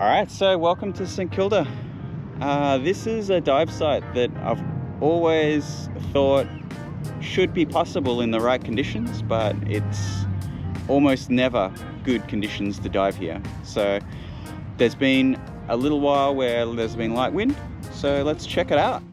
Alright, so welcome to St Kilda. This is a dive site that I've always thought should be possible in the right conditions, but it's almost never good conditions to dive here. So there's been a little while where there's been light wind, so let's check it out.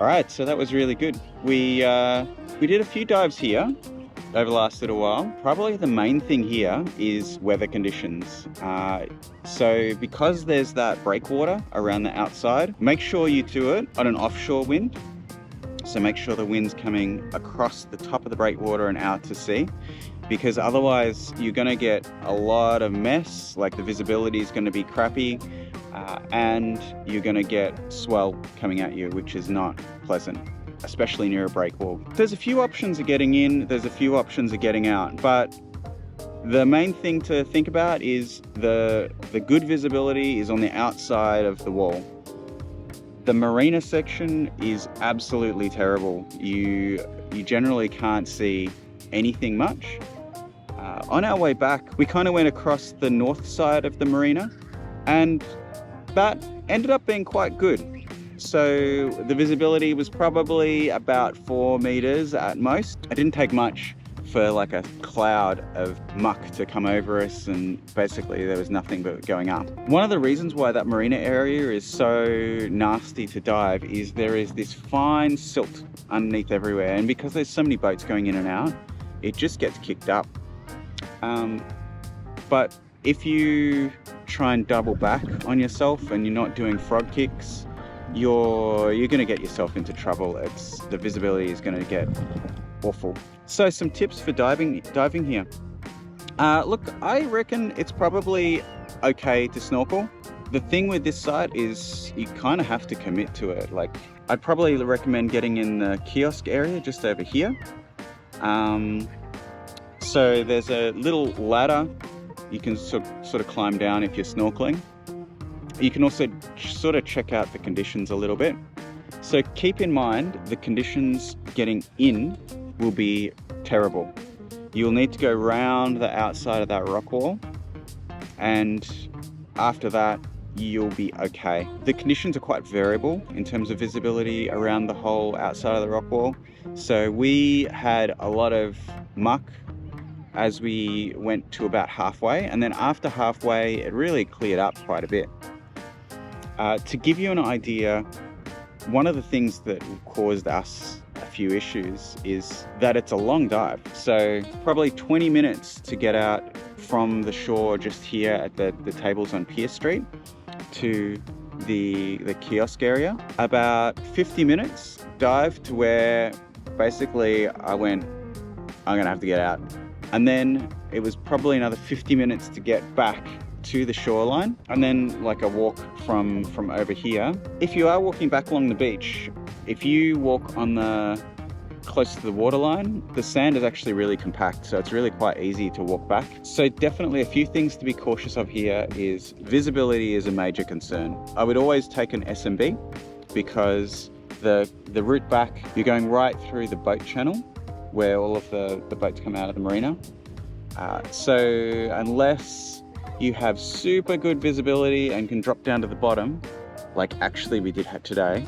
Alright, so that was really good. We did a few dives here over the last little while. Probably the main thing here is weather conditions. So because there's that breakwater around the outside, make sure you do it on an offshore wind. So make sure the wind's coming across the top of the breakwater and out to sea, because otherwise you're going to get a lot of mess, like the visibility is going to be crappy, and you're going to get swell coming at you, which is not pleasant, especially near a breakwall. There's a few options of getting in, there's a few options of getting out, but the main thing to think about is the good visibility is on the outside of the wall. The marina section is absolutely terrible. you generally can't see anything much. On our way back, we kind of went across the north side of the marina, and that ended up being quite good. So the visibility was probably about 4 meters at most. It didn't take much for like a cloud of muck to come over us, and basically there was nothing but going up. One of the reasons why that marina area is so nasty to dive is there is this fine silt underneath everywhere, and because there's so many boats going in and out, it just gets kicked up. But if you try and double back on yourself and you're not doing frog kicks, you're going to get yourself into trouble. The visibility is going to get awful. So some tips for diving here. Look, I reckon it's probably okay to snorkel. The thing with this site is you kind of have to commit to it. Like, I'd probably recommend getting in the kiosk area just over here. So there's a little ladder you can sort of climb down if you're snorkeling. You can also sort of check out the conditions a little bit. So keep in mind, the conditions getting in will be terrible. You'll need to go round the outside of that rock wall, and after that, you'll be okay. The conditions are quite variable in terms of visibility around the whole outside of the rock wall. So we had a lot of muck as we went to about halfway, and then after halfway, it really cleared up quite a bit. To give you an idea, one of the things that caused us a few issues is that it's a long dive. So probably 20 minutes to get out from the shore just here at the tables on Pierce Street to the kiosk area. About 50 minutes dive to where basically I went, I'm gonna have to get out. And then it was probably another 50 minutes to get back to the shoreline, and then like a walk from over here. If you are walking back along the beach, if you walk on the close to the waterline, the sand is actually really compact, so it's really quite easy to walk back. So definitely a few things to be cautious of here is visibility is a major concern. I would always take an SMB because the route back, you're going right through the boat channel where all of the boats come out of the marina. So unless you have super good visibility and can drop down to the bottom, like actually we did today,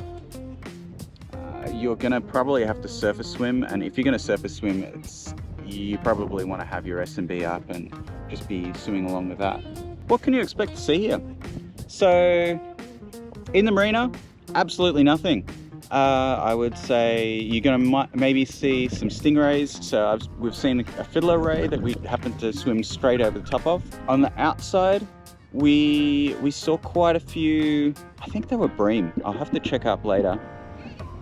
you're gonna probably have to surface swim. And if you're gonna surface swim, you probably want to have your SMB up and just be swimming along with that. What can you expect to see here? So in the marina, absolutely nothing. I would say you're gonna maybe see some stingrays. So we've seen a fiddler ray that we happened to swim straight over the top of. On the outside, we saw quite a few, I think they were bream, I'll have to check up later,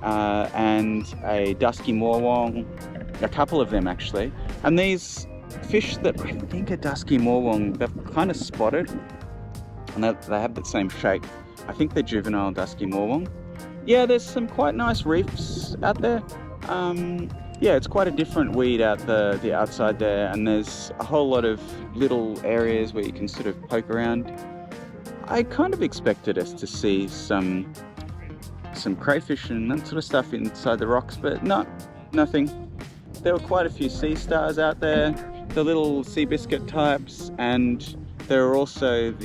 and a dusky morwong, a couple of them actually. And these fish that I think are dusky morwong, they've kind of spotted, and they have the same shape. I think they're juvenile dusky morwong. Yeah, there's some quite nice reefs out there. Yeah, it's quite a different weed out the outside there, and there's a whole lot of little areas where you can sort of poke around. I kind of expected us to see some crayfish and that sort of stuff inside the rocks, but nothing. There were quite a few sea stars out there, the little sea biscuit types, and there are also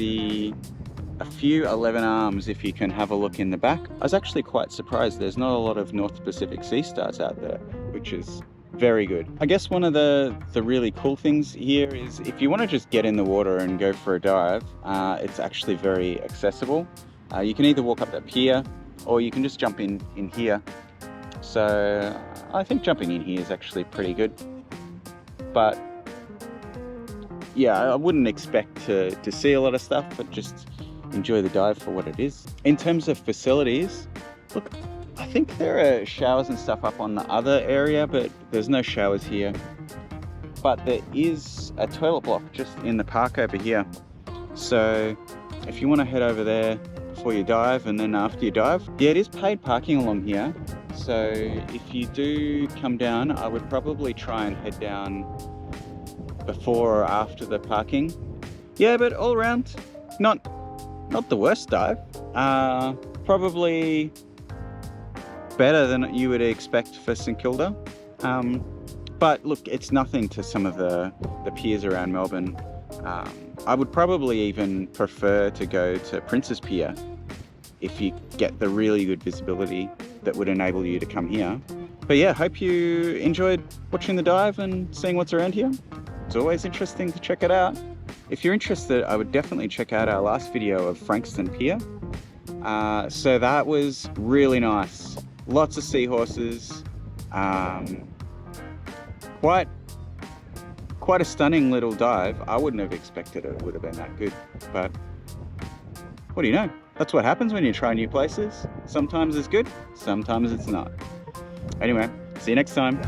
a few 11 arms if you can have a look in the back. I was actually quite surprised there's not a lot of North Pacific sea stars out there, which is very good. I guess one of the really cool things here is if you want to just get in the water and go for a dive, it's actually very accessible. You can either walk up that pier or you can just jump in here. So I think jumping in here is actually pretty good. But yeah, I wouldn't expect to see a lot of stuff, but just enjoy the dive for what it is. In terms of facilities, look, I think there are showers and stuff up on the other area, but there's no showers here. But there is a toilet block just in the park over here. So if you want to head over there before you dive and then after you dive, yeah, it is paid parking along here. So if you do come down, I would probably try and head down before or after the parking. Yeah, but all around, not the worst dive. Probably better than you would expect for St Kilda. But look, it's nothing to some of the piers around Melbourne. I would probably even prefer to go to Princes Pier if you get the really good visibility that would enable you to come here. But yeah, hope you enjoyed watching the dive and seeing what's around here. It's always interesting to check it out. If you're interested, I would definitely check out our last video of Frankston Pier. So that was really nice. Lots of seahorses. Quite a stunning little dive. I wouldn't have expected it would have been that good, but what do you know? That's what happens when you try new places. Sometimes it's good, sometimes it's not. Anyway, see you next time.